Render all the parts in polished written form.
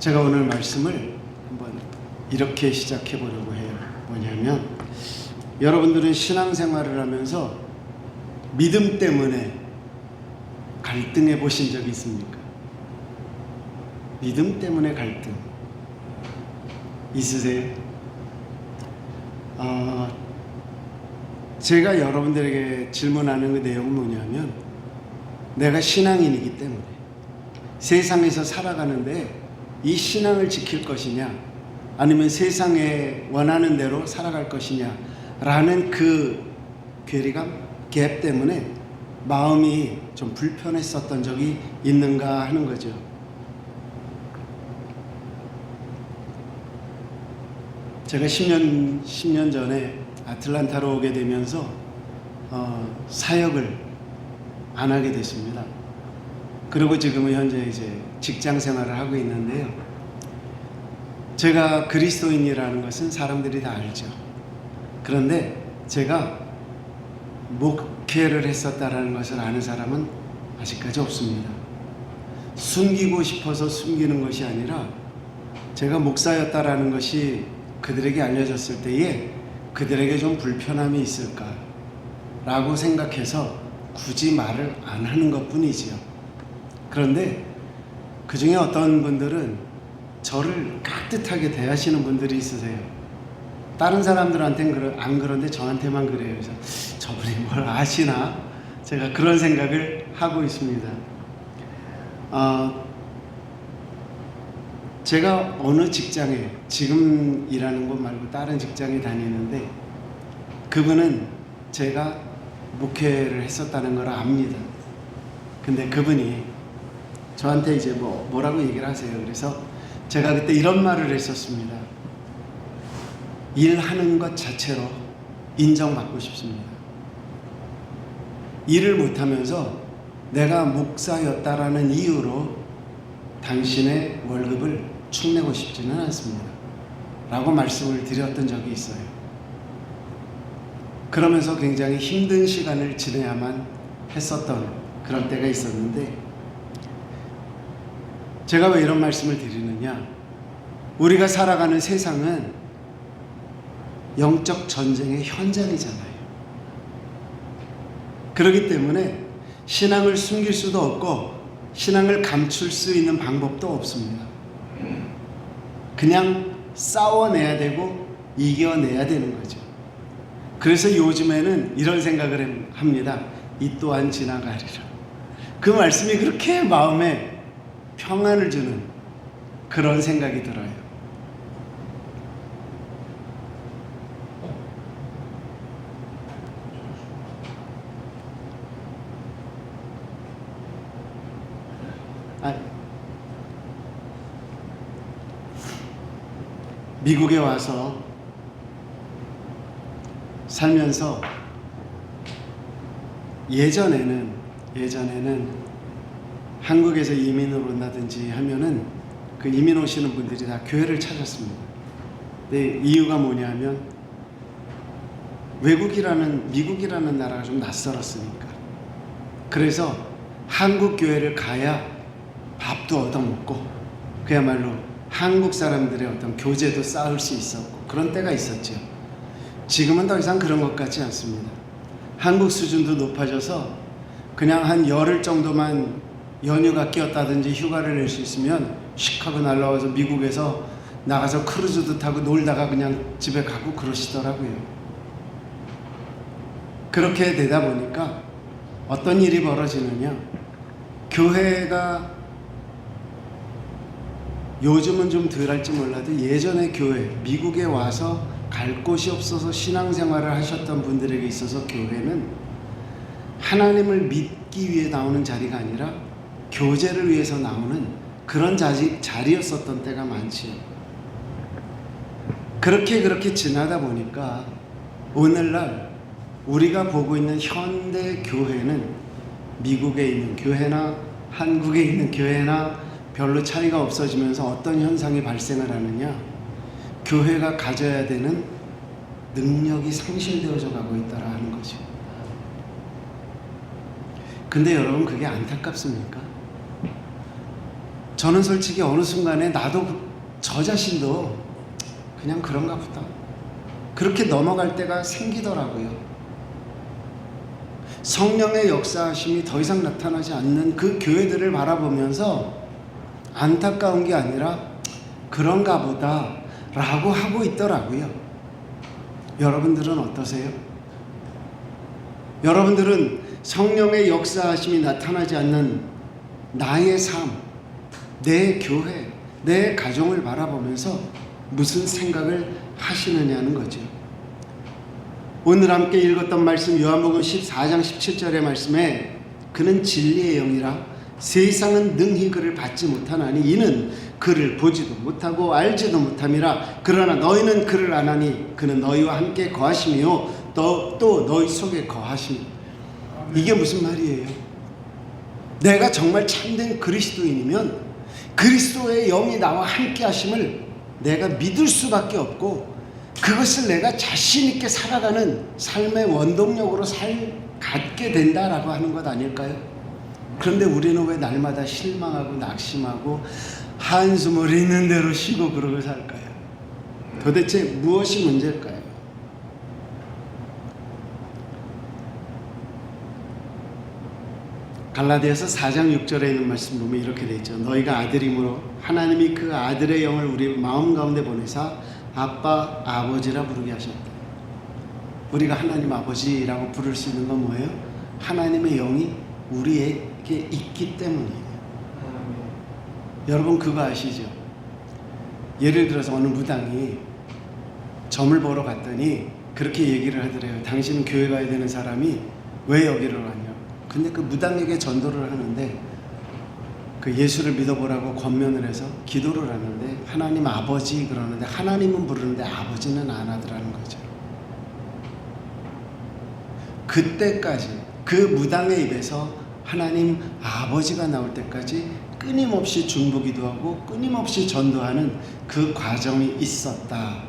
제가 오늘 말씀을 한번 이렇게 시작해 보려고 해요. 뭐냐면, 여러분들은 신앙생활을 하면서 믿음 때문에 갈등해 보신 적이 있습니까? 믿음 때문에 갈등 있으세요? 제가 여러분들에게 질문하는 그 내용은 뭐냐면, 내가 신앙인이기 때문에 세상에서 살아가는데 이 신앙을 지킬 것이냐, 아니면 세상에 원하는 대로 살아갈 것이냐 라는 그 괴리감, 갭 때문에 마음이 좀 불편했었던 적이 있는가 하는 거죠. 제가 10년 전에 아틀란타로 오게 되면서 사역을 안 하게 됐습니다. 그리고 지금은 현재 이제 직장 생활을 하고 있는데요. 제가 그리스도인이라는 것은 사람들이 다 알죠. 그런데 제가 목회를 했었다라는 것을 아는 사람은 아직까지 없습니다. 숨기고 싶어서 숨기는 것이 아니라, 제가 목사였다라는 것이 그들에게 알려졌을 때에 그들에게 좀 불편함이 있을까라고 생각해서 굳이 말을 안 하는 것뿐이지요. 그런데 그 중에 어떤 분들은 저를 깍듯하게 대하시는 분들이 있으세요. 다른 사람들한테는 안 그런데 저한테만 그래요. 그래서 저분이 뭘 아시나? 제가 그런 생각을 하고 있습니다. 제가 어느 직장에, 지금 일하는 곳 말고 다른 직장에 다니는데, 그분은 제가 목회를 했었다는 걸 압니다. 근데 그분이 저한테 이제 뭐라고 얘기를 하세요. 그래서 제가 그때 이런 말을 했었습니다. 일하는 것 자체로 인정받고 싶습니다. 일을 못하면서 내가 목사였다라는 이유로 당신의 월급을 축내고 싶지는 않습니다 라고 말씀을 드렸던 적이 있어요. 그러면서 굉장히 힘든 시간을 지내야만 했었던 그런 때가 있었는데, 제가 왜 이런 말씀을 드리느냐, 우리가 살아가는 세상은 영적 전쟁의 현장이잖아요. 그렇기 때문에 신앙을 숨길 수도 없고 신앙을 감출 수 있는 방법도 없습니다. 그냥 싸워내야 되고 이겨내야 되는 거죠. 그래서 요즘에는 이런 생각을 합니다. 이 또한 지나가리라. 그 말씀이 그렇게 마음에 평안을 주는 그런 생각이 들어요. 미국에 와서 살면서 예전에는 한국에서 이민을 온다든지 하면은 그 이민 오시는 분들이 다 교회를 찾았습니다. 근데 이유가 뭐냐면, 미국이라는 나라가 좀 낯설었으니까. 그래서 한국 교회를 가야 밥도 얻어먹고 그야말로 한국 사람들의 어떤 교제도 쌓을 수 있었고 그런 때가 있었죠. 지금은 더 이상 그런 것 같지 않습니다. 한국 수준도 높아져서 그냥 한 열흘 정도만 연휴가 끼었다든지 휴가를 낼 수 있으면 씩 하고 날라와서 미국에서 나가서 크루즈도 타고 놀다가 그냥 집에 가고 그러시더라고요. 그렇게 되다 보니까 어떤 일이 벌어지느냐, 교회가 요즘은 좀 덜할지 몰라도 예전에 교회, 미국에 와서 갈 곳이 없어서 신앙생활을 하셨던 분들에게 있어서 교회는 하나님을 믿기 위해 나오는 자리가 아니라 교제를 위해서 나오는 그런 자리였었던 때가 많지요. 그렇게 지나다 보니까 오늘날 우리가 보고 있는 현대 교회는 미국에 있는 교회나 한국에 있는 교회나 별로 차이가 없어지면서 어떤 현상이 발생을 하느냐, 교회가 가져야 되는 능력이 상실되어져 가고 있다라는 거죠. 근데 여러분, 그게 안타깝습니까? 저는 솔직히 어느 순간에 나도 저 자신도 그냥 그런가 보다, 그렇게 넘어갈 때가 생기더라고요. 성령의 역사하심이 더 이상 나타나지 않는 그 교회들을 바라보면서 안타까운 게 아니라 그런가 보다 라고 하고 있더라고요. 여러분들은 어떠세요? 여러분들은 성령의 역사하심이 나타나지 않는 나의 삶, 내 교회, 내 가정을 바라보면서 무슨 생각을 하시느냐는 거죠. 오늘 함께 읽었던 말씀 요한복음 14장 17절의 말씀에 그는 진리의 영이라 세상은 능히 그를 받지 못하나니 이는 그를 보지도 못하고 알지도 못함이라. 그러나 너희는 그를 아나니 그는 너희와 함께 거하시며 또 너희 속에 거하시며. 이게 무슨 말이에요? 내가 정말 참된 그리스도인이면 그리스도의 영이 나와 함께 하심을 내가 믿을 수밖에 없고, 그것을 내가 자신 있게 살아가는 삶의 원동력으로 갖게 된다라고 하는 것 아닐까요? 그런데 우리는 왜 날마다 실망하고 낙심하고 한숨을 있는 대로 쉬고 그러고 살까요? 도대체 무엇이 문제일까요? 갈라디아서 4장 6절에 있는 말씀 보면 이렇게 되어 있죠. 너희가 아들이므로 하나님이 그 아들의 영을 우리 마음 가운데 보내사 아빠, 아버지라 부르게 하셨다. 우리가 하나님 아버지라고 부를 수 있는 건 뭐예요? 하나님의 영이 우리에게 있기 때문이에요. 여러분 그거 아시죠? 예를 들어서 어느 무당이 점을 보러 갔더니 그렇게 얘기를 하더래요. 당신은 교회 가야 되는 사람이 왜 여기를 왔냐? 근데 그 무당에게 전도를 하는데 그 예수를 믿어보라고 권면을 해서 기도를 하는데 하나님 아버지 그러는데 하나님은 부르는데 아버지는 안 하더라는 거죠. 그때까지 그 무당의 입에서 하나님 아버지가 나올 때까지 끊임없이 중보기도하고 끊임없이 전도하는 그 과정이 있었다.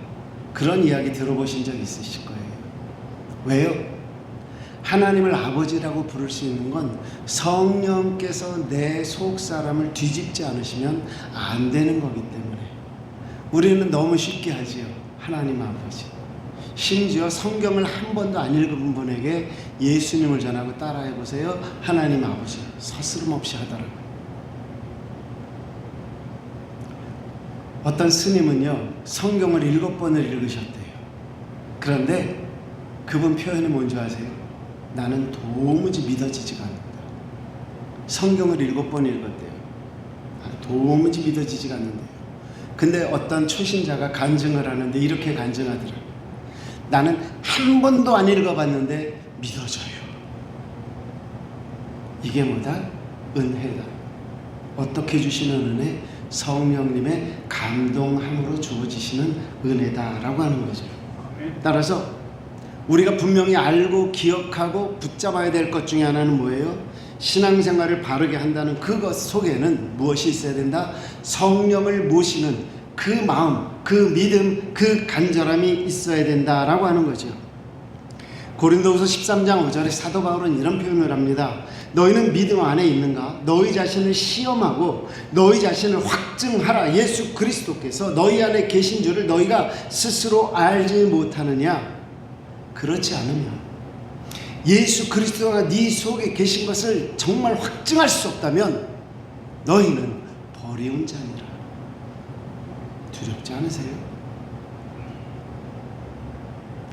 그런 이야기 들어보신 적 있으실 거예요. 왜요? 하나님을 아버지라고 부를 수 있는 건 성령께서 내 속사람을 뒤집지 않으시면 안 되는 거기 때문에. 우리는 너무 쉽게 하지요. 하나님 아버지. 심지어 성경을 한 번도 안 읽은 분에게 예수님을 전하고 따라해 보세요. 하나님 아버지. 서스름 없이 하더라고요. 어떤 스님은요, 성경을 7번을 읽으셨대요. 그런데 그분 표현이 뭔지 아세요? 나는 도무지 믿어지지가 않는다. 성경을 7번 읽었대요. 도무지 믿어지지가 않는데요. 근데 어떤 초신자가 간증을 하는데 이렇게 간증하더라고요. 나는 한 번도 안 읽어봤는데 믿어져요. 이게 뭐다? 은혜다. 어떻게 주시는 은혜? 성령님의 감동함으로 주어지시는 은혜다라고 하는 거죠. 따라서 우리가 분명히 알고 기억하고 붙잡아야 될 것 중에 하나는 뭐예요? 신앙생활을 바르게 한다는 그것 속에는 무엇이 있어야 된다? 성령을 모시는 그 마음, 그 믿음, 그 간절함이 있어야 된다라고 하는 거죠. 고린도후서 13장 5절에 사도 바울은 이런 표현을 합니다. 너희는 믿음 안에 있는가? 너희 자신을 시험하고 너희 자신을 확증하라. 예수 그리스도께서 너희 안에 계신 줄을 너희가 스스로 알지 못하느냐? 그렇지 않으면, 예수 그리스도가 네 속에 계신 것을 정말 확증할 수 없다면 너희는 버리운 자니라. 두렵지 않으세요?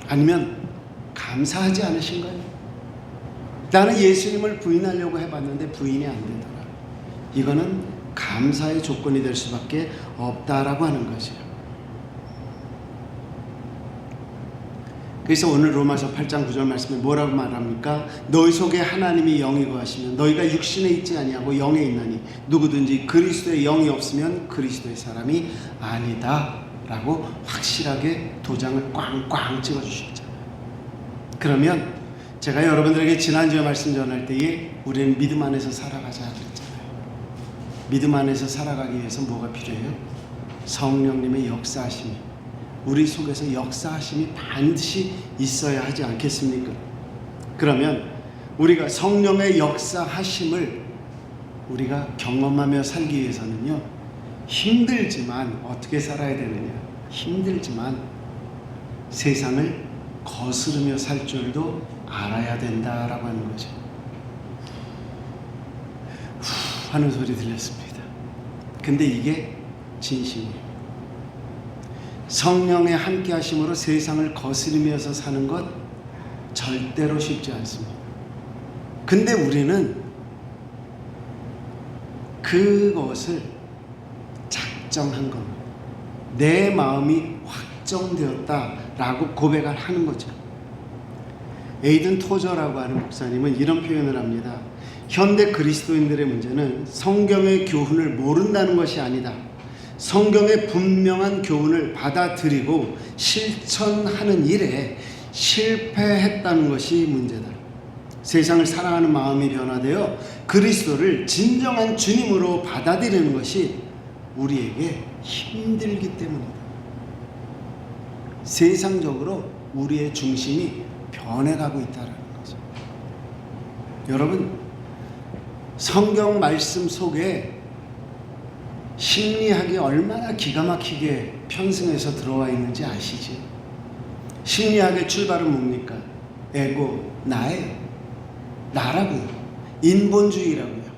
아니면 감사하지 않으신가요? 나는 예수님을 부인하려고 해봤는데 부인이 안 되더라. 이거는 감사의 조건이 될 수밖에 없다라고 하는 거죠. 그래서 오늘 로마서 8장 9절 말씀에 뭐라고 말합니까? 너희 속에 하나님이 영이 거하시면 너희가 육신에 있지 아니하고 영에 있나니 누구든지 그리스도의 영이 없으면 그리스도의 사람이 아니다 라고 확실하게 도장을 꽝꽝 찍어주셨잖아요. 그러면 제가 여러분들에게 지난주에 말씀 전할 때에 우리는 믿음 안에서 살아가자 그랬잖아요. 믿음 안에서 살아가기 위해서 뭐가 필요해요? 성령님의 역사하심이, 우리 속에서 역사하심이 반드시 있어야 하지 않겠습니까? 그러면 우리가 성령의 역사하심을 우리가 경험하며 살기 위해서는요, 힘들지만 어떻게 살아야 되느냐? 힘들지만 세상을 거스르며 살 줄도 알아야 된다라고 하는 거죠. 후 하는 소리 들렸습니다. 근데 이게 진심이에요. 성령의 함께 하심으로 세상을 거스르면서 사는 것 절대로 쉽지 않습니다. 근데 우리는 그것을 작정한 겁니다. 내 마음이 확정되었다라고 고백을 하는 거죠. 에이든 토저라고 하는 목사님은 이런 표현을 합니다. 현대 그리스도인들의 문제는 성경의 교훈을 모른다는 것이 아니다. 성경의 분명한 교훈을 받아들이고 실천하는 일에 실패했다는 것이 문제다. 세상을 사랑하는 마음이 변화되어 그리스도를 진정한 주님으로 받아들이는 것이 우리에게 힘들기 때문이다. 세상적으로 우리의 중심이 변해가고 있다는 거죠. 여러분, 성경 말씀 속에 심리학이 얼마나 기가 막히게 편승해서 들어와 있는지 아시지? 심리학의 출발은 뭡니까? 에고, 나예요. 나라고요. 인본주의라고요.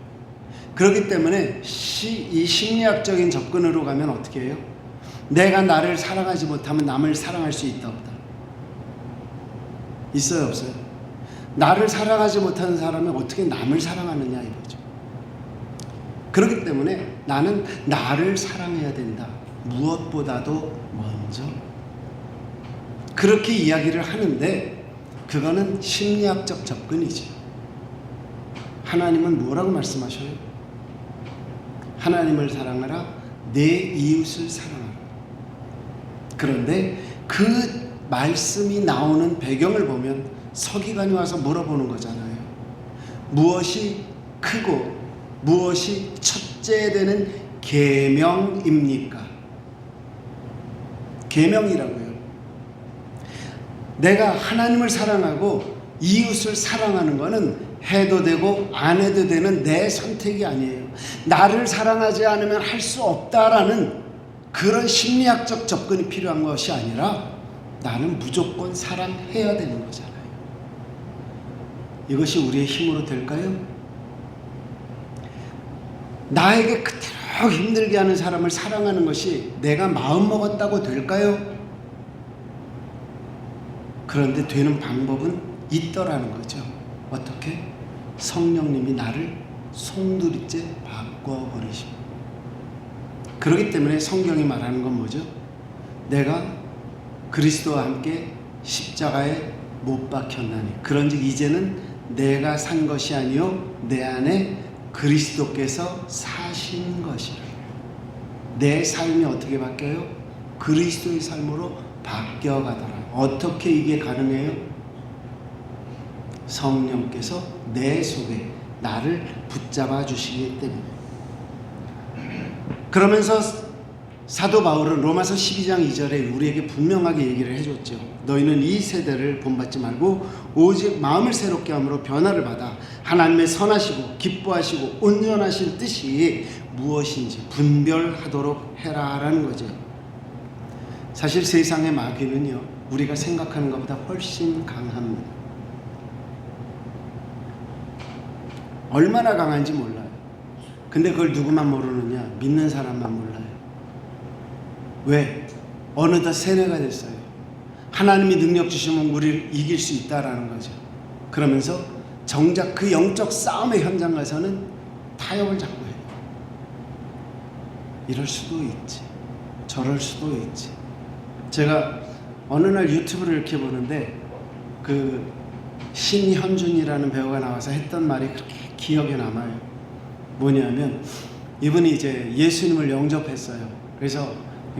그렇기 때문에 이 심리학적인 접근으로 가면 어떻게 해요? 내가 나를 사랑하지 못하면 남을 사랑할 수 있다 없다? 있어요 없어요? 나를 사랑하지 못하는 사람이 어떻게 남을 사랑하느냐 이거죠. 그렇기 때문에 나는 나를 사랑해야 된다. 무엇보다도 먼저. 그렇게 이야기를 하는데 그거는 심리학적 접근이죠. 하나님은 뭐라고 말씀하셔요? 하나님을 사랑하라, 내 이웃을 사랑하라. 그런데 그 말씀이 나오는 배경을 보면 서기관이 와서 물어보는 거잖아요. 무엇이 크고 무엇이 첫째 되는 계명입니까? 계명이라고요. 내가 하나님을 사랑하고 이웃을 사랑하는 것은 해도 되고 안 해도 되는 내 선택이 아니에요. 나를 사랑하지 않으면 할 수 없다라는 그런 심리학적 접근이 필요한 것이 아니라 나는 무조건 사랑해야 되는 거잖아요. 이것이 우리의 힘으로 될까요? 나에게 그토록 힘들게 하는 사람을 사랑하는 것이 내가 마음먹었다고 될까요? 그런데 되는 방법은 있더라는 거죠. 어떻게? 성령님이 나를 송두리째 바꿔버리십니다. 그렇기 때문에 성경이 말하는 건 뭐죠? 내가 그리스도와 함께 십자가에 못 박혔나니 그런즉 이제는 내가 산 것이 아니요 내 안에 그리스도께서 사신 것이라. 내 삶이 어떻게 바뀌어요? 그리스도의 삶으로 바뀌어가더라. 어떻게 이게 가능해요? 성령께서 내 속에 나를 붙잡아 주시기 때문에. 그러면서 사도 바울은 로마서 12장 2절에 우리에게 분명하게 얘기를 해줬죠. 너희는 이 세대를 본받지 말고 오직 마음을 새롭게 함으로 변화를 받아 하나님의 선하시고 기뻐하시고 온전하신 뜻이 무엇인지 분별하도록 해라라는 거죠. 사실 세상의 마귀는요, 우리가 생각하는 것보다 훨씬 강합니다. 얼마나 강한지 몰라요. 근데 그걸 누구만 모르느냐? 믿는 사람만 몰라요. 왜? 어느덧 세뇌가 됐어요. 하나님이 능력 주시면 우리를 이길 수 있다라는 거죠. 그러면서 정작 그 영적 싸움의 현장 가서는 타협을 자꾸 해요. 이럴 수도 있지, 저럴 수도 있지. 제가 어느 날 유튜브를 이렇게 보는데 그 신현준이라는 배우가 나와서 했던 말이 그렇게 기억에 남아요. 뭐냐면 이분이 이제 예수님을 영접했어요. 그래서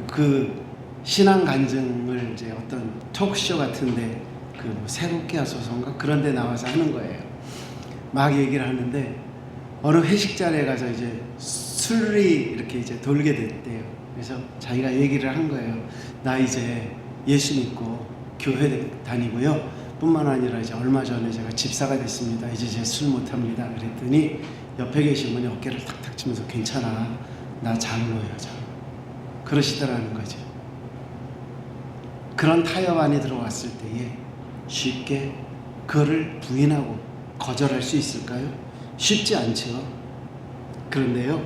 그 신앙 간증을 이제 어떤 토크쇼 같은데 그 새롭게 하소서인가 그런 데 나와서 하는 거예요. 막 얘기를 하는데 어느 회식 자리에 가서 이제 술이 이렇게 이제 돌게 됐대요. 그래서 자기가 얘기를 한 거예요. 나 이제 예수 믿고 교회 다니고요. 뿐만 아니라 이제 얼마 전에 제가 집사가 됐습니다. 이제 제 술 못합니다. 그랬더니 옆에 계신 분이 어깨를 탁탁 치면서 괜찮아, 나 장로야, 장로. 그러시더라는 거죠. 그런 타협 안에 들어왔을 때에 쉽게 그를 부인하고 거절할 수 있을까요? 쉽지 않죠. 그런데요,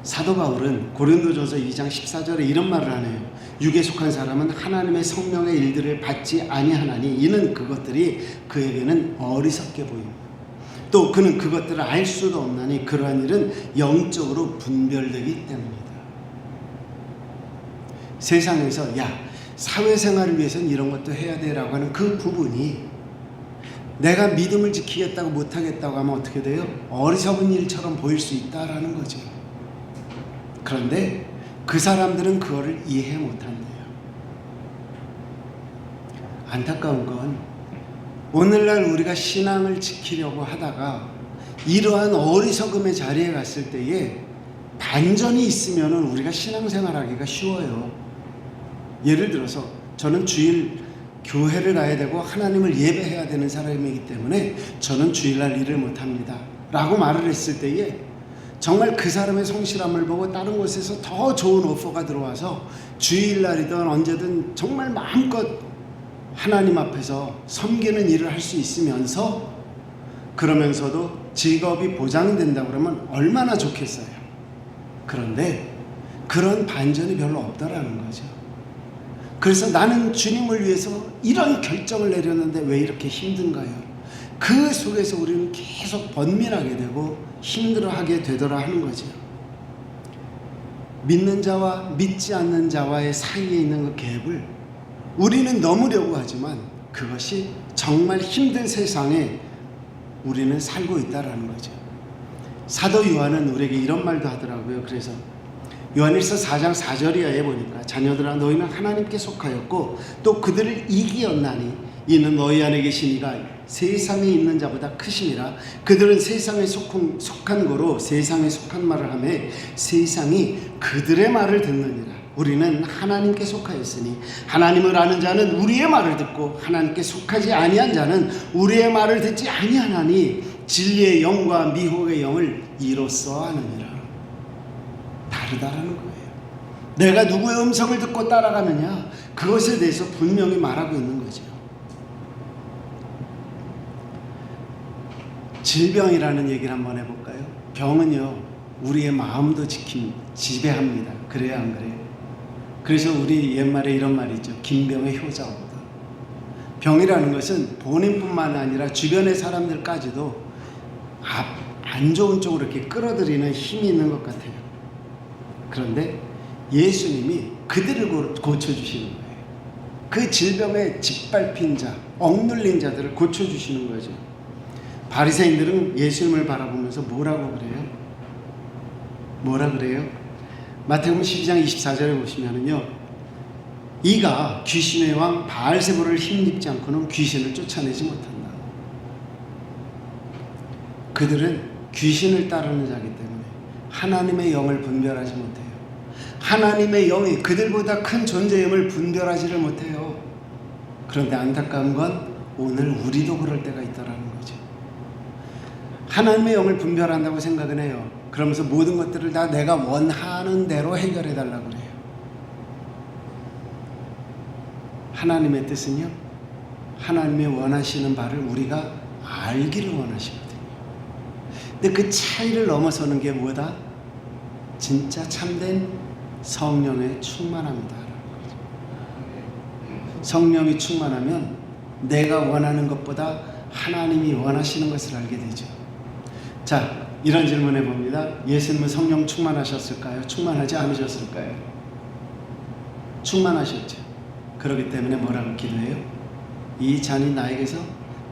사도 바울은 고린도전서 2장 14절에 이런 말을 하네요. 육에 속한 사람은 하나님의 성령의 일들을 받지 아니하나니 이는 그것들이 그에게는 어리석게 보입니다. 또 그는 그것들을 알 수도 없나니 그러한 일은 영적으로 분별되기 때문이다. 세상에서 야, 사회생활을 위해서는 이런 것도 해야 돼라고 하는 그 부분이 내가 믿음을 지키겠다고 못하겠다고 하면 어떻게 돼요? 어리석은 일처럼 보일 수 있다라는 거죠. 그런데 그 사람들은 그거를 이해 못한대요. 안타까운 건 오늘날 우리가 신앙을 지키려고 하다가 이러한 어리석음의 자리에 갔을 때에 반전이 있으면 우리가 신앙생활하기가 쉬워요. 예를 들어서 저는 주일 교회를 가야 되고 하나님을 예배해야 되는 사람이기 때문에 저는 주일날 일을 못합니다 라고 말을 했을 때에 정말 그 사람의 성실함을 보고 다른 곳에서 더 좋은 오퍼가 들어와서 주일날이든 언제든 정말 마음껏 하나님 앞에서 섬기는 일을 할 수 있으면서 그러면서도 직업이 보장된다고 그러면 얼마나 좋겠어요. 그런데 그런 반전이 별로 없더라는 거죠. 그래서 나는 주님을 위해서 이런 결정을 내렸는데 왜 이렇게 힘든가요? 그 속에서 우리는 계속 번민하게 되고 힘들어하게 되더라 하는 거죠. 믿는 자와 믿지 않는 자와의 사이에 있는 그 갭을 우리는 넘으려고 하지만 그것이 정말 힘든 세상에 우리는 살고 있다라는 거죠. 사도 요한은 우리에게 이런 말도 하더라고요. 그래서 요한일서 4장 4절이에 보니까 자녀들아 너희는 하나님께 속하였고 또 그들을 이기었나니 이는 너희 안에 계신 이가 세상에 있는 자보다 크심이라. 그들은 세상에 속한 거로 세상에 속한 말을 하며 세상이 그들의 말을 듣느니라. 우리는 하나님께 속하였으니 하나님을 아는 자는 우리의 말을 듣고 하나님께 속하지 아니한 자는 우리의 말을 듣지 아니하나니 진리의 영과 미혹의 영을 이로써 아느니라. 다르다라는 거예요. 내가 누구의 음성을 듣고 따라가느냐, 그것에 대해서 분명히 말하고 있는 거죠. 질병이라는 얘기를 한번 해볼까요? 병은요, 우리의 마음도 지배합니다. 그래요, 안 그래요? 그래서 우리 옛말에 이런 말이 있죠. 김병의 효자 없다. 병이라는 것은 본인뿐만 아니라 주변의 사람들까지도 안 좋은 쪽으로 이렇게 끌어들이는 힘이 있는 것 같아요. 그런데 예수님이 그들을 고쳐주시는 거예요. 그 질병에 짓밟힌 자, 억눌린 자들을 고쳐주시는 거죠. 바리새인들은 예수님을 바라보면서 뭐라고 그래요? 뭐라 그래요? 마태복음 12장 24절에 보시면은요, 이가 귀신의 왕 바알세불을 힘입지 않고는 귀신을 쫓아내지 못한다. 그들은 귀신을 따르는 자기 때문에 하나님의 영을 분별하지 못해요. 하나님의 영이 그들보다 큰 존재임을 분별하지를 못해요. 그런데 안타까운 건 오늘 우리도 그럴 때가 있다라는 거죠. 하나님의 영을 분별한다고 생각은 해요. 그러면서 모든 것들을 다 내가 원하는 대로 해결해 달라고 그래요. 하나님의 뜻은요, 하나님의 원하시는 바를 우리가 알기를 원하시거든요. 근데 그 차이를 넘어서는 게 뭐다? 진짜 참된 성령의 충만함이다. 성령이 충만하면 내가 원하는 것보다 하나님이 원하시는 것을 알게 되죠. 자, 이런 질문 해봅니다. 예수님은 성령 충만하셨을까요? 충만하지 않으셨을까요? 충만하셨죠. 그렇기 때문에 뭐라고 기도해요? 이 잔이 나에게서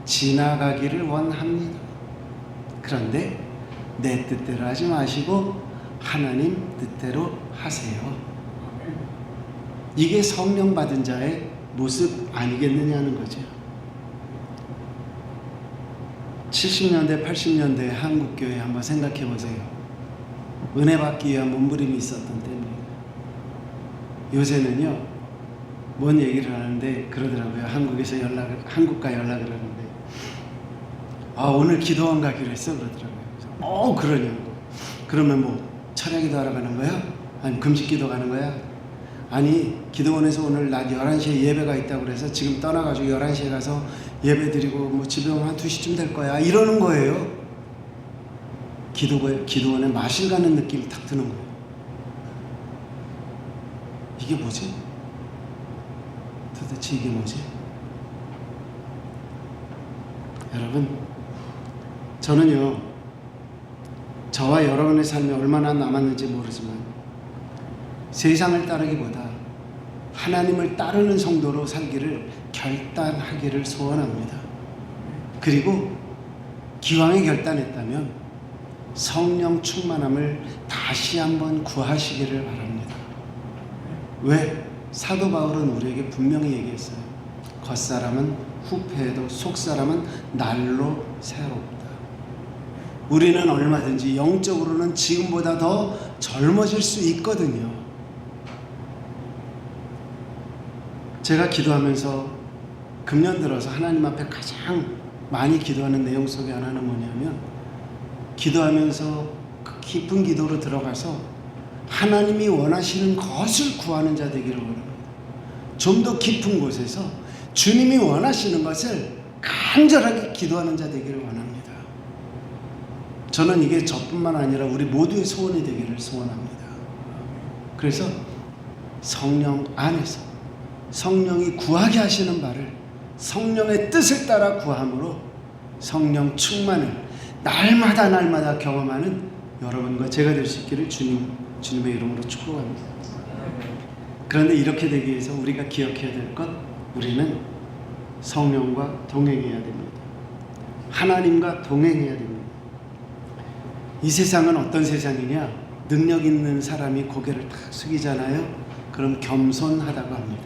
지나가기를 원합니다. 그런데 내 뜻대로 하지 마시고 하나님 뜻대로 하세요. 이게 성령 받은 자의 모습 아니겠느냐는 거죠. 70년대, 80년대 한국교회 한번 생각해 보세요. 은혜 받기 위한 몸부림이 있었던 때입니다. 요새는요, 뭔 얘기를 하는데 그러더라고요. 한국과 연락을 하는데 오늘 기도원 가기로 했어 그러더라고요. 그러냐고. 그러면 뭐 철야기도 하러 가는 거야? 아니 금식기도 가는 거야? 아니 기도원에서 오늘 낮 11시에 예배가 있다고 그래서 지금 떠나가지고 11시에 가서 예배 드리고 뭐 집에 오면 한 2시쯤 될 거야 이러는 거예요. 기도원에 마실 가는 느낌이 탁 드는 거예요. 이게 뭐지? 도대체 이게 뭐지? 여러분, 저는요 저와 여러분의 삶이 얼마나 남았는지 모르지만 세상을 따르기보다 하나님을 따르는 성도로 살기를 결단하기를 소원합니다. 그리고 기왕에 결단했다면 성령 충만함을 다시 한번 구하시기를 바랍니다. 왜? 사도 바울은 우리에게 분명히 얘기했어요. 겉사람은 후패해도 속사람은 날로 새롭다. 우리는 얼마든지 영적으로는 지금보다 더 젊어질 수 있거든요. 제가 기도하면서 금년 들어서 하나님 앞에 가장 많이 기도하는 내용 속에 하나는 뭐냐면, 기도하면서 그 깊은 기도로 들어가서 하나님이 원하시는 것을 구하는 자 되기를 원합니다. 좀 더 깊은 곳에서 주님이 원하시는 것을 간절하게 기도하는 자 되기를 원합니다. 저는 이게 저뿐만 아니라 우리 모두의 소원이 되기를 소원합니다. 그래서 성령 안에서 성령이 구하게 하시는 바를 성령의 뜻을 따라 구함으로 성령 충만을 날마다 경험하는 여러분과 제가 될 수 있기를 주님의 이름으로 축복합니다. 그런데 이렇게 되기 위해서 우리가 기억해야 될 것, 우리는 성령과 동행해야 됩니다. 하나님과 동행해야 됩니다. 이 세상은 어떤 세상이냐? 능력 있는 사람이 고개를 탁 숙이잖아요. 그럼 겸손하다고 합니다.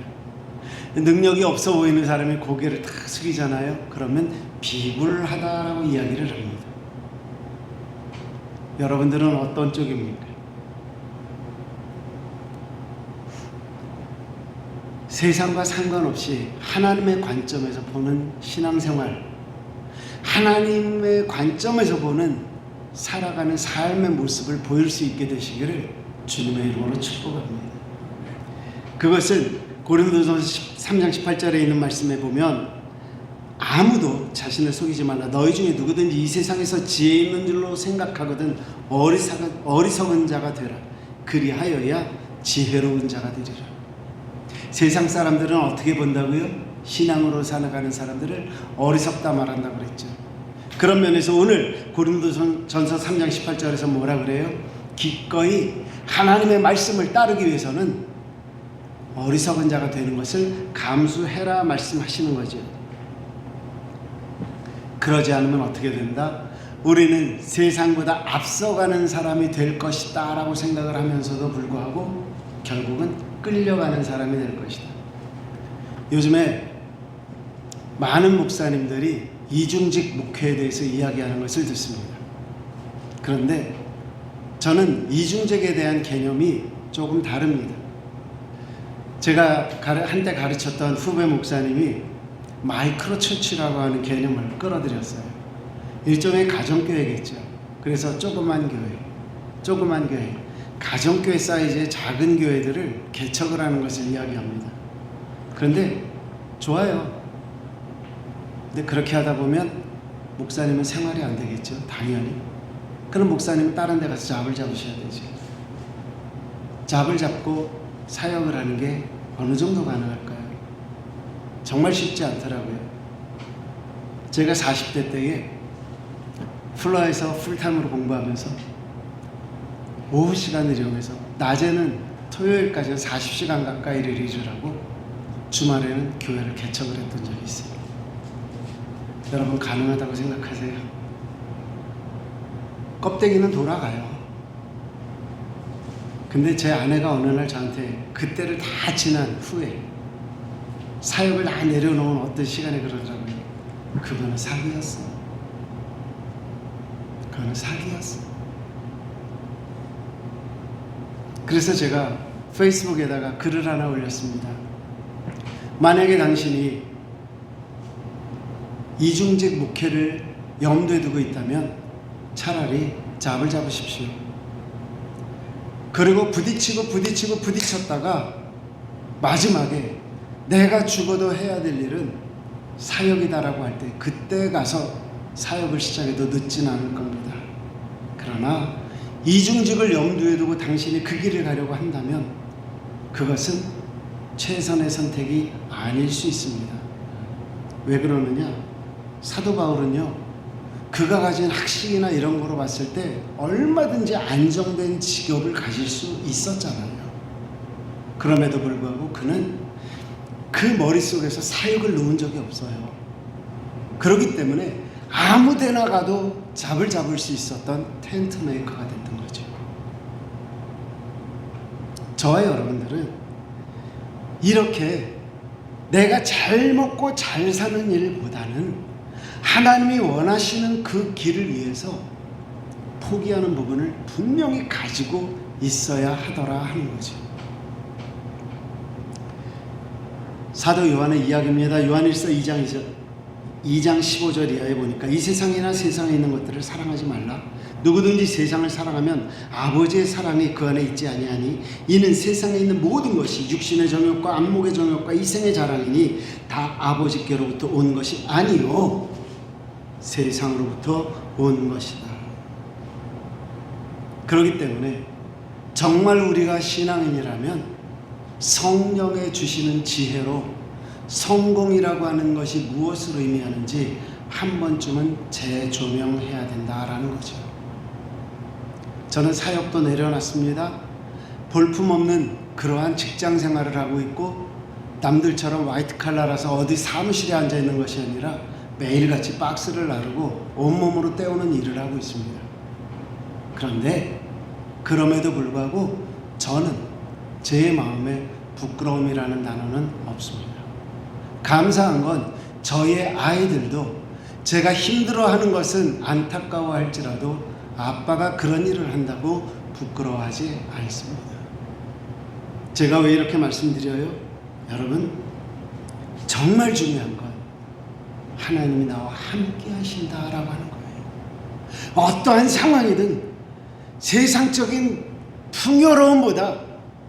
능력이 없어 보이는 사람이 고개를 탁 숙이잖아요. 그러면 비굴하다라고 이야기를 합니다. 여러분들은 어떤 쪽입니까? 세상과 상관없이 하나님의 관점에서 보는 신앙생활, 하나님의 관점에서 보는 살아가는 삶의 모습을 보일 수 있게 되시기를 주님의 이름으로 축복합니다. 그것은 고린도전서 3장 18절에 있는 말씀에 보면, 아무도 자신을 속이지 말라. 너희 중에 누구든지 이 세상에서 지혜 있는 줄로 생각하거든 어리석은 자가 되라. 그리하여야 지혜로운 자가 되리라. 세상 사람들은 어떻게 본다고요? 신앙으로 살아가는 사람들을 어리석다 말한다고 그랬죠. 그런 면에서 오늘 고린도전서 3장 18절에서 뭐라 그래요? 기꺼이 하나님의 말씀을 따르기 위해서는 어리석은 자가 되는 것을 감수해라 말씀하시는 거죠. 그러지 않으면 어떻게 된다? 우리는 세상보다 앞서가는 사람이 될 것이다 라고 생각을 하면서도 불구하고 결국은 끌려가는 사람이 될 것이다. 요즘에 많은 목사님들이 이중직 목회에 대해서 이야기하는 것을 듣습니다. 그런데 저는 이중직에 대한 개념이 조금 다릅니다. 제가 한때 가르쳤던 후배 목사님이 마이크로 처치라고 하는 개념을 끌어들였어요. 일종의 가정교회겠죠. 그래서 조그만 교회, 가정교회 사이즈의 작은 교회들을 개척을 하는 것을 이야기합니다. 그런데 좋아요. 근데 그렇게 하다 보면 목사님은 생활이 안 되겠죠. 당연히. 그럼 목사님은 다른 데 가서 잡을 잡으셔야 되죠. 잡을 잡고 사역을 하는 게 어느 정도 가능할까요? 정말 쉽지 않더라고요. 제가 40대 때에 플러에서 풀타임으로 공부하면서 오후 시간을 이용해서 낮에는 토요일까지 40시간 가까이를 일을 하고 주말에는 교회를 개척을 했던 적이 있어요. 여러분 가능하다고 생각하세요? 껍데기는 돌아가요. 근데 제 아내가 어느 날 저한테 그때를 다 지난 후에 사역을 다 내려놓은 어떤 시간에 그러더라고요. 그거는 사기였어. 그거는 사기였어. 그래서 제가 페이스북에다가 글을 하나 올렸습니다. 만약에 당신이 이중직 목회를 염두에 두고 있다면 차라리 잡을 잡으십시오. 그리고 부딪혔다가 마지막에 내가 죽어도 해야 될 일은 사역이다라고 할 때 그때 가서 사역을 시작해도 늦진 않을 겁니다. 그러나 이중직을 염두에 두고 당신이 그 길을 가려고 한다면 그것은 최선의 선택이 아닐 수 있습니다. 왜 그러느냐? 사도 바울은요, 그가 가진 학식이나 이런 거로 봤을 때 얼마든지 안정된 직업을 가질 수 있었잖아요. 그럼에도 불구하고 그는 그 머릿속에서 사역을 놓은 적이 없어요. 그렇기 때문에 아무 데나 가도 잡을 수 있었던 텐트 메이커가 됐던 거죠. 저와 여러분들은 이렇게 내가 잘 먹고 잘 사는 일보다는 하나님이 원하시는 그 길을 위해서 포기하는 부분을 분명히 가지고 있어야 하더라 하는 거죠. 사도 요한의 이야기입니다. 요한일서 2장 15절 이하에 보니까 이 세상이나 세상에 있는 것들을 사랑하지 말라. 누구든지 세상을 사랑하면 아버지의 사랑이 그 안에 있지 아니하니 이는 세상에 있는 모든 것이 육신의 정욕과 안목의 정욕과 이생의 자랑이니 다 아버지께로부터 온 것이 아니요 세상으로부터 온 것이다. 그렇기 때문에 정말 우리가 신앙인이라면 성령의 주시는 지혜로 성공이라고 하는 것이 무엇을 의미하는지 한 번쯤은 재조명해야 된다라는 거죠. 저는 사역도 내려놨습니다. 볼품없는 그러한 직장 생활을 하고 있고 남들처럼 화이트 칼라라서 어디 사무실에 앉아 있는 것이 아니라 매일같이 박스를 나르고 온몸으로 때우는 일을 하고 있습니다. 그런데 그럼에도 불구하고 저는 제 마음에 부끄러움이라는 단어는 없습니다. 감사한 건 저의 아이들도 제가 힘들어하는 것은 안타까워할지라도 아빠가 그런 일을 한다고 부끄러워하지 않습니다. 제가 왜 이렇게 말씀드려요? 여러분, 정말 중요한 건 하나님이 나와 함께 하신다라고 하는 거예요. 어떠한 상황이든 세상적인 풍요로움보다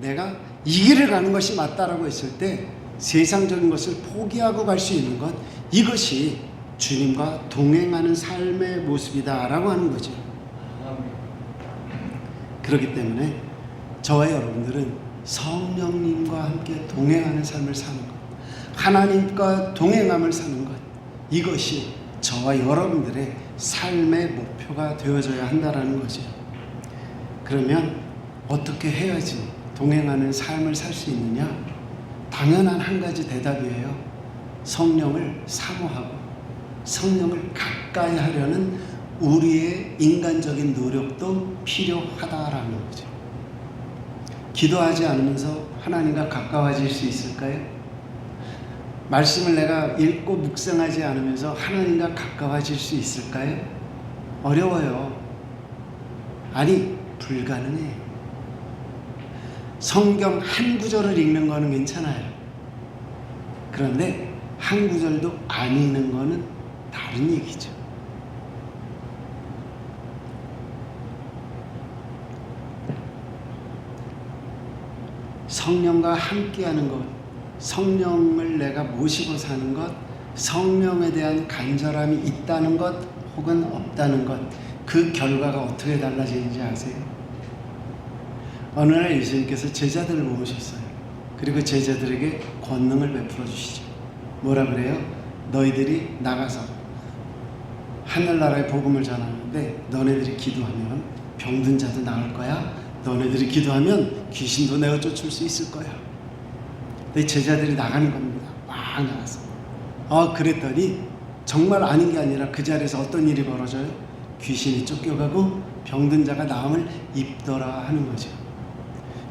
내가 이 길을 가는 것이 맞다라고 했을 때 세상적인 것을 포기하고 갈 수 있는 것, 이것이 주님과 동행하는 삶의 모습이다라고 하는 거죠. 그렇기 때문에 저와 여러분들은 성령님과 함께 동행하는 삶을 사는 것, 하나님과 동행함을 사는 것, 이것이 저와 여러분들의 삶의 목표가 되어져야 한다라는 거죠. 그러면 어떻게 해야지 동행하는 삶을 살 수 있느냐? 당연한 한 가지 대답이에요. 성령을 사모하고 성령을 가까이 하려는 우리의 인간적인 노력도 필요하다라는 거죠. 기도하지 않으면서 하나님과 가까워질 수 있을까요? 말씀을 내가 읽고 묵상하지 않으면서 하나님과 가까워질 수 있을까요? 어려워요. 아니, 불가능해. 성경 한 구절을 읽는 거는 괜찮아요. 그런데 한 구절도 안 읽는 거는 다른 얘기죠. 성령과 함께하는 것, 성령을 내가 모시고 사는 것, 성령에 대한 간절함이 있다는 것 혹은 없다는 것, 그 결과가 어떻게 달라지는지 아세요? 어느 날 예수님께서 제자들을 모으셨어요. 그리고 제자들에게 권능을 베풀어 주시죠. 뭐라 그래요? 너희들이 나가서 하늘나라의 복음을 전하는데 너네들이 기도하면 병든 자도 나을 거야. 너네들이 기도하면 귀신도 내어 쫓을 수 있을 거야. 근데 제자들이 나가는 겁니다. 막 나가서. 그랬더니 정말 아닌 게 아니라 그 자리에서 어떤 일이 벌어져요? 귀신이 쫓겨가고 병든 자가 나음을 입더라 하는 거죠.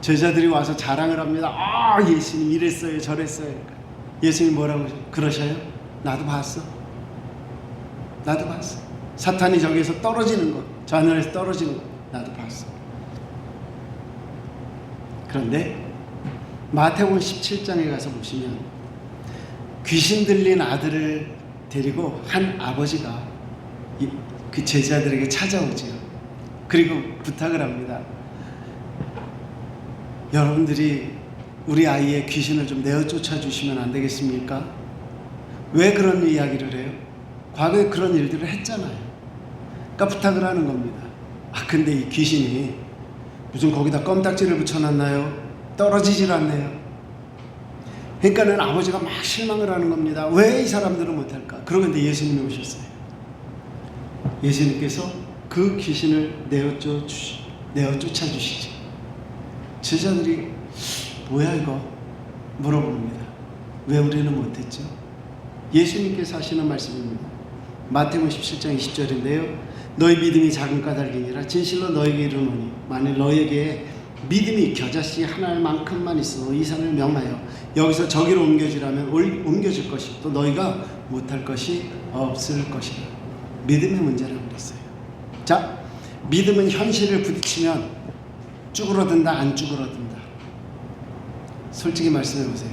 제자들이 와서 자랑을 합니다. 예수님 이랬어요 저랬어요. 예수님 뭐라고 그러셔요? 나도 봤어. 나도 봤어. 사탄이 저기에서 떨어지는 거, 저 하늘에서 떨어지는 거 나도 봤어. 그런데 마태복음 17장에 가서 보시면 귀신 들린 아들을 데리고 한 아버지가 그 제자들에게 찾아오지요. 그리고 부탁을 합니다. 여러분들이 우리 아이의 귀신을 좀 내어 쫓아주시면 안 되겠습니까? 왜 그런 이야기를 해요? 과거에 그런 일들을 했잖아요. 그러니까 부탁을 하는 겁니다. 근데 이 귀신이 무슨 거기다 껌딱지를 붙여놨나요? 떨어지질 않네요. 그러니까는 아버지가 막 실망을 하는 겁니다. 왜 이 사람들은 못할까? 그러고 근데 예수님이 오셨어요. 예수님께서 그 귀신을 내어 쫓아주시지. 제자들이 뭐야 이거? 물어봅니다. 왜 우리는 못했죠? 예수님께서 하시는 말씀입니다. 마태복음 17장 20절인데요. 너희 믿음이 작은 까닭이니라 진실로 너희에게 이르노니 만일 너희에게 믿음이 겨자씨 하나만큼만 있어 이 산을 명하여 여기서 저기로 옮겨지라면 옮겨질 것이 또 너희가 못할 것이 없을 것이다. 믿음의 문제라고 그랬어요. 자, 믿음은 현실을 부딪히면 쭈그러든다 안 쭈그러든다. 솔직히 말씀해 보세요.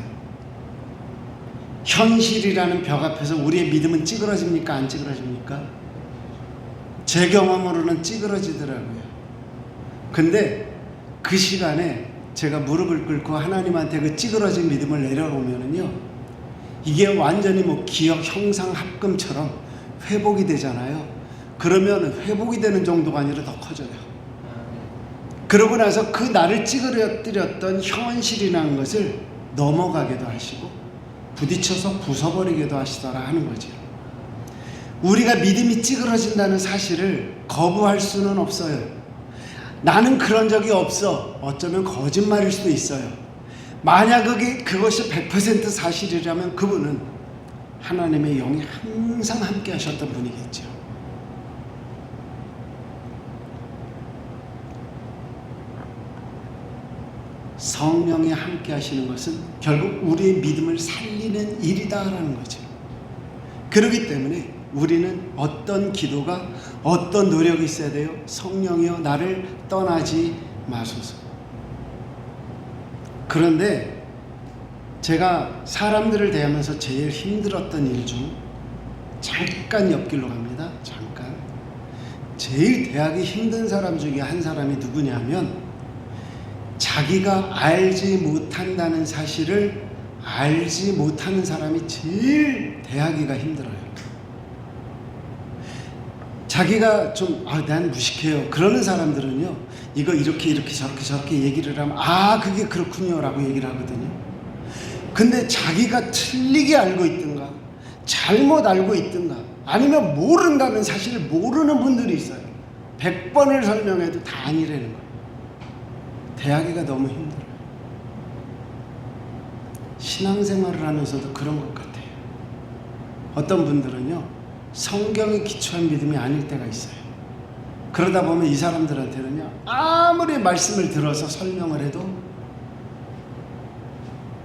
현실이라는 벽 앞에서 우리의 믿음은 찌그러집니까 안 찌그러집니까? 제 경험으로는 찌그러지더라고요. 근데 그 시간에 제가 무릎을 꿇고 하나님한테 그 찌그러진 믿음을 내려놓으면은요, 이게 완전히 뭐 기억 형상 합금처럼 회복이 되잖아요. 그러면 회복이 되는 정도가 아니라 더 커져요. 그러고 나서 그 나를 찌그러뜨렸던 현실이라는 것을 넘어가게도 하시고 부딪혀서 부숴버리게도 하시더라 하는 거죠. 우리가 믿음이 찌그러진다는 사실을 거부할 수는 없어요. 나는 그런 적이 없어. 어쩌면 거짓말일 수도 있어요. 만약 그것이 100% 사실이라면 그분은 하나님의 영이 항상 함께 하셨던 분이겠죠. 성령이 함께 하시는 것은 결국 우리의 믿음을 살리는 일이다라는 거죠. 그렇기 때문에 우리는 어떤 기도가 어떤 노력이 있어야 돼요? 성령이여 나를 떠나지 마소서. 그런데 제가 사람들을 대하면서 제일 힘들었던 일 중 잠깐 옆길로 갑니다. 잠깐. 제일 대하기 힘든 사람 중에 한 사람이 누구냐면 자기가 알지 못한다는 사실을 알지 못하는 사람이 제일 대하기가 힘들어요. 자기가 좀 난 무식해요 그러는 사람들은요, 이거 이렇게 저렇게 얘기를 하면 그게 그렇군요 라고 얘기를 하거든요. 근데 자기가 틀리게 알고 있든가 잘못 알고 있든가 아니면 모른다는 사실을 모르는 분들이 있어요. 100번을 설명해도 다 아니라는 거예요. 대하기가 너무 힘들어요. 신앙생활을 하면서도 그런 것 같아요. 어떤 분들은요, 성경에 기초한 믿음이 아닐 때가 있어요. 그러다 보면 이 사람들한테는요, 아무리 말씀을 들어서 설명을 해도,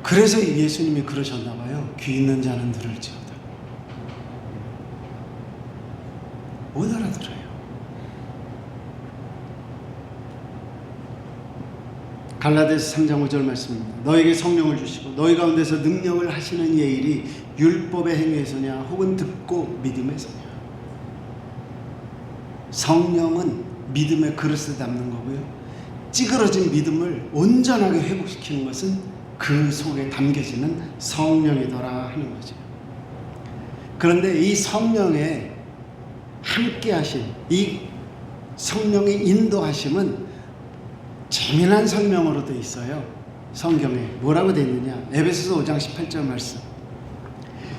그래서 예수님이 그러셨나 봐요. 귀 있는 자는 들을지어다. 못 알아들어요. 갈라디아서 3장 5절 말씀입니다. 너에게 성령을 주시고 너희 가운데서 능력을 하시는 이의 일이 율법의 행위에서냐 혹은 듣고 믿음에서냐. 성령은 믿음의 그릇에 담는 거고요. 찌그러진 믿음을 온전하게 회복시키는 것은 그 속에 담겨지는 성령이더라 하는 거죠. 그런데 이 성령의 함께 하심, 이 성령의 인도하심은 재미난 설명으로 되어 있어요. 성경에 뭐라고 되어 있느냐, 에베소서 5장 18절 말씀.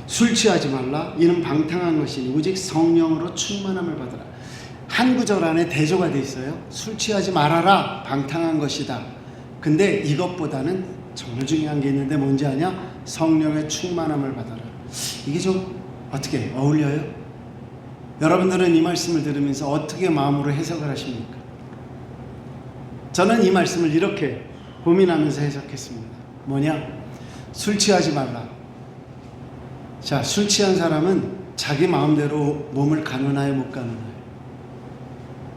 술 취하지 말라 이는 방탕한 것이니 오직 성령으로 충만함을 받으라. 한 구절 안에 대조가 되어 있어요. 술 취하지 말아라, 방탕한 것이다. 근데 이것보다는 정말 중요한 게 있는데 뭔지 아냐? 성령의 충만함을 받아라. 이게 좀 어떻게 어울려요? 여러분들은 이 말씀을 들으면서 어떻게 마음으로 해석을 하십니까? 저는 이 말씀을 이렇게 고민하면서 해석했습니다. 뭐냐? 술 취하지 말라. 자, 술 취한 사람은 자기 마음대로 몸을 가누나요, 못 가누나요?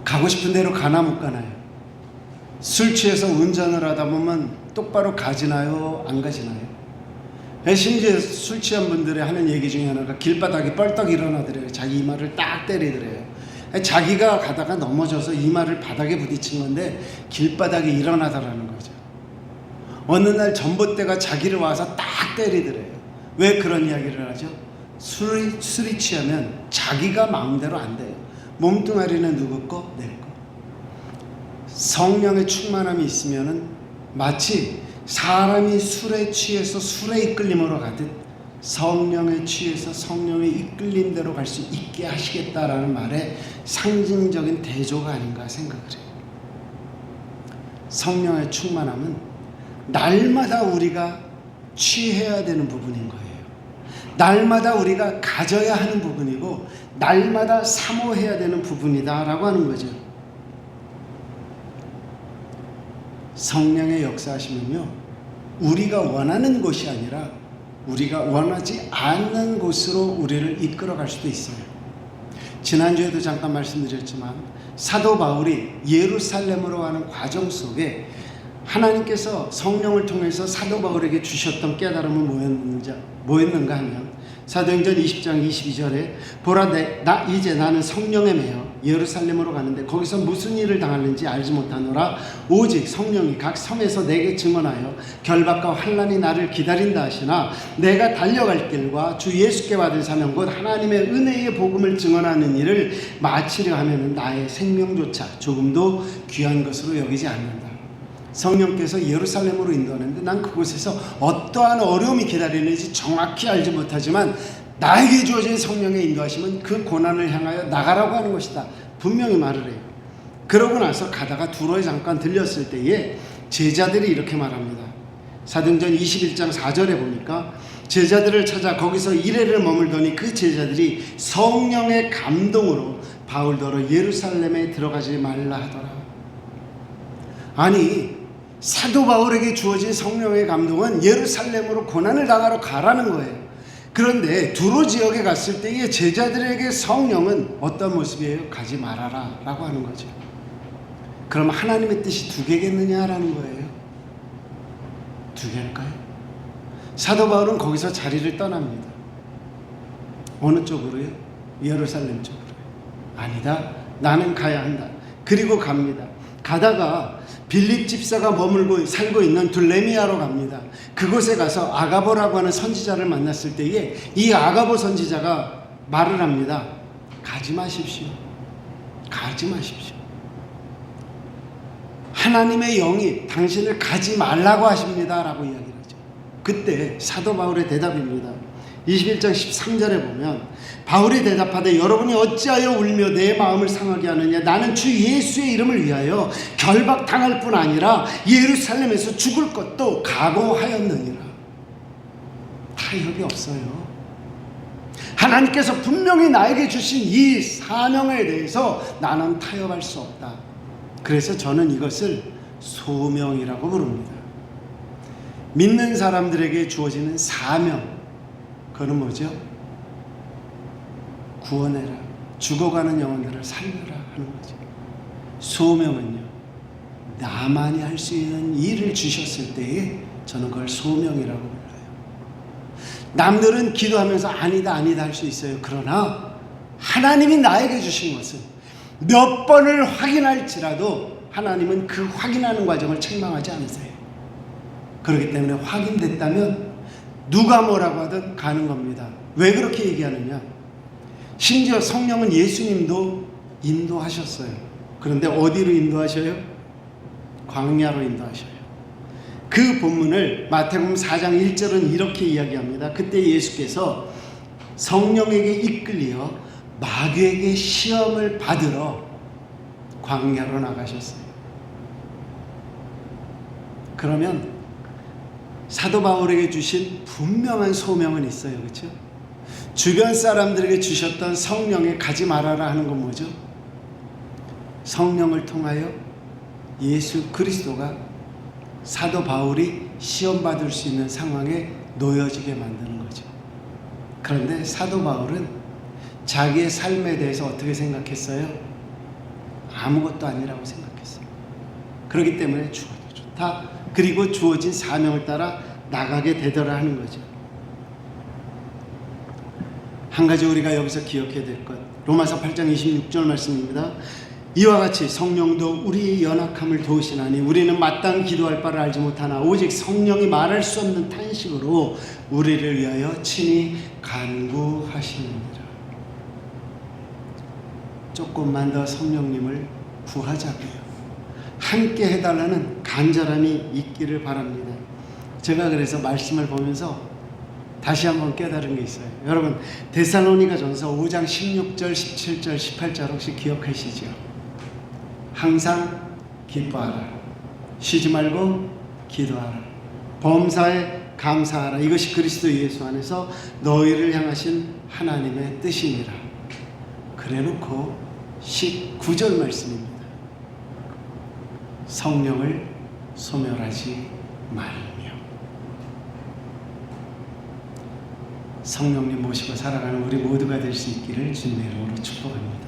가고 싶은 대로 가나 못 가나요? 술 취해서 운전을 하다 보면 똑바로 가지나요, 안 가지나요? 심지어 술 취한 분들의 하는 얘기 중에 하나가 길바닥에 뻘떡 일어나더래요. 자기 이마를 딱 때리더래요. 자기가 가다가 넘어져서 이마를 바닥에 부딪힌 건데 길바닥에 일어나더라는 거죠. 어느 날 전봇대가 자기를 와서 딱 때리더래요. 왜 그런 이야기를 하죠? 술이 취하면 자기가 마음대로 안 돼요. 몸뚱아리는 누구 거? 내 거. 성령의 충만함이 있으면은 마치 사람이 술에 취해서 술의 이끌림으로 가듯 성령에 취해서 성령의 이끌림대로 갈 수 있게 하시겠다라는 말에 상징적인 대조가 아닌가 생각을 해요. 성령의 충만함은 날마다 우리가 취해야 되는 부분인 거예요. 날마다 우리가 가져야 하는 부분이고 날마다 사모해야 되는 부분이다라고 하는 거죠. 성령의 역사하시면요, 우리가 원하는 곳이 아니라 우리가 원하지 않는 곳으로 우리를 이끌어갈 수도 있어요. 지난주에도 잠깐 말씀드렸지만 사도 바울이 예루살렘으로 가는 과정 속에 하나님께서 성령을 통해서 사도 바울에게 주셨던 깨달음은 뭐였는가 하면 사도행전 20장 22절에 보라 이제 나는 성령에 매여 예루살렘으로 가는데 거기서 무슨 일을 당하는지 알지 못하노라. 오직 성령이 각 성에서 내게 증언하여 결박과 환난이 나를 기다린다 하시나 내가 달려갈 길과 주 예수께 받은 사명 곧 하나님의 은혜의 복음을 증언하는 일을 마치려 하면 나의 생명조차 조금도 귀한 것으로 여기지 않는다. 성령께서 예루살렘으로 인도하는데 난 그곳에서 어떠한 어려움이 기다리는지 정확히 알지 못하지만 나에게 주어진 성령의 인도하심은 그 고난을 향하여 나가라고 하는 것이다. 분명히 말을 해요. 그러고 나서 가다가 두로에 잠깐 들렸을 때에 제자들이 이렇게 말합니다. 사도행전 21장 4절에 보니까 제자들을 찾아 거기서 이래를 머물더니 그 제자들이 성령의 감동으로 바울더러 예루살렘에 들어가지 말라 하더라. 아니, 사도 바울에게 주어진 성령의 감동은 예루살렘으로 고난을 당하러 가라는 거예요. 그런데 두로 지역에 갔을 때의 제자들에게 성령은 어떤 모습이에요? 가지 말아라 라고 하는 거죠. 그럼 하나님의 뜻이 두 개겠느냐라는 거예요. 두 개일까요? 사도 바울은 거기서 자리를 떠납니다. 어느 쪽으로요? 예루살렘 쪽으로요. 아니다, 나는 가야 한다. 그리고 갑니다. 가다가 빌립 집사가 머물고 살고 있는 둘레미아로 갑니다. 그곳에 가서 아가보라고 하는 선지자를 만났을 때에 이 아가보 선지자가 말을 합니다. 가지 마십시오. 가지 마십시오. 하나님의 영이 당신을 가지 말라고 하십니다 라고 이야기를 하죠. 그때 사도 바울의 대답입니다. 21장 13절에 보면 바울이 대답하되 여러분이 어찌하여 울며 내 마음을 상하게 하느냐. 나는 주 예수의 이름을 위하여 결박당할 뿐 아니라 예루살렘에서 죽을 것도 각오하였느니라. 타협이 없어요. 하나님께서 분명히 나에게 주신 이 사명에 대해서 나는 타협할 수 없다. 그래서 저는 이것을 소명이라고 부릅니다. 믿는 사람들에게 주어지는 사명, 그건 뭐죠? 구원해라. 죽어가는 영혼들을 살려라 하는 거죠. 소명은요, 나만이 할 수 있는 일을 주셨을 때에 저는 그걸 소명이라고 불러요. 남들은 기도하면서 아니다 할 수 있어요. 그러나 하나님이 나에게 주신 것은 몇 번을 확인할지라도 하나님은 그 확인하는 과정을 책망하지 않으세요. 그렇기 때문에 확인됐다면 누가 뭐라고 하든 가는 겁니다. 왜 그렇게 얘기하느냐? 심지어 성령은 예수님도 인도하셨어요. 그런데 어디로 인도하셔요? 광야로 인도하셔요. 그 본문을 마태복음 4장 1절은 이렇게 이야기합니다. 그때 예수께서 성령에게 이끌려 마귀에게 시험을 받으러 광야로 나가셨어요. 그러면 사도 바울에게 주신 분명한 소명은 있어요. 그렇죠? 주변 사람들에게 주셨던 성령에 가지 말아라 하는 건 뭐죠? 성령을 통하여 예수 그리스도가 사도 바울이 시험받을 수 있는 상황에 놓여지게 만드는 거죠. 그런데 사도 바울은 자기의 삶에 대해서 어떻게 생각했어요? 아무것도 아니라고 생각했어요. 그렇기 때문에 죽어도 좋다. 그리고 주어진 사명을 따라 나가게 되더라 하는 거죠. 한 가지 우리가 여기서 기억해야 될 것, 로마서 8장 26절 말씀입니다. 이와 같이 성령도 우리의 연약함을 도우시나니 우리는 마땅히 기도할 바를 알지 못하나 오직 성령이 말할 수 없는 탄식으로 우리를 위하여 친히 간구하시느니라. 조금만 더 성령님을 구하자고요. 함께 해달라는 간절함이 있기를 바랍니다. 제가 그래서 말씀을 보면서 다시 한번 깨달은 게 있어요. 여러분, 데살로니가전서 5장 16절, 17절, 18절 혹시 기억하시죠? 항상 기뻐하라. 쉬지 말고 기도하라. 범사에 감사하라. 이것이 그리스도 예수 안에서 너희를 향하신 하나님의 뜻이니라. 그래놓고 19절 말씀입니다. 성령을 소멸하지 말며. 성령님 모시고 살아가는 우리 모두가 될 수 있기를 주님의 이름으로 축복합니다.